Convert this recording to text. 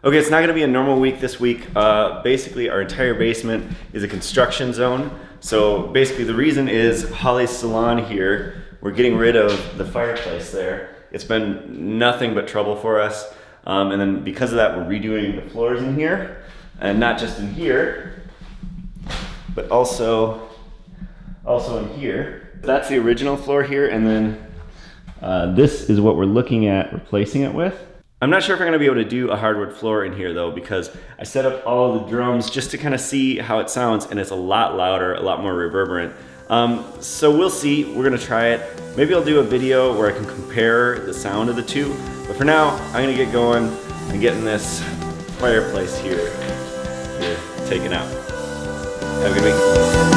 Okay, it's not gonna be a normal week this week. Basically, our entire basement is a construction zone. So basically the reason is Holly's salon here, we're getting rid of the fireplace there. It's been nothing but trouble for us. And then because of that, we're redoing the floors in here. And not just in here, but also in here. That's the original floor here, and then this is what we're looking at replacing it with. I'm not sure if I'm gonna be able to do a hardwood floor in here though, because I set up all of the drums just to kind of see how it sounds, and it's a lot louder, a lot more reverberant. So we'll see, we're gonna try it. Maybe I'll do a video where I can compare the sound of the two, but for now, I'm gonna get going and getting this fireplace here taken out. Have a good week.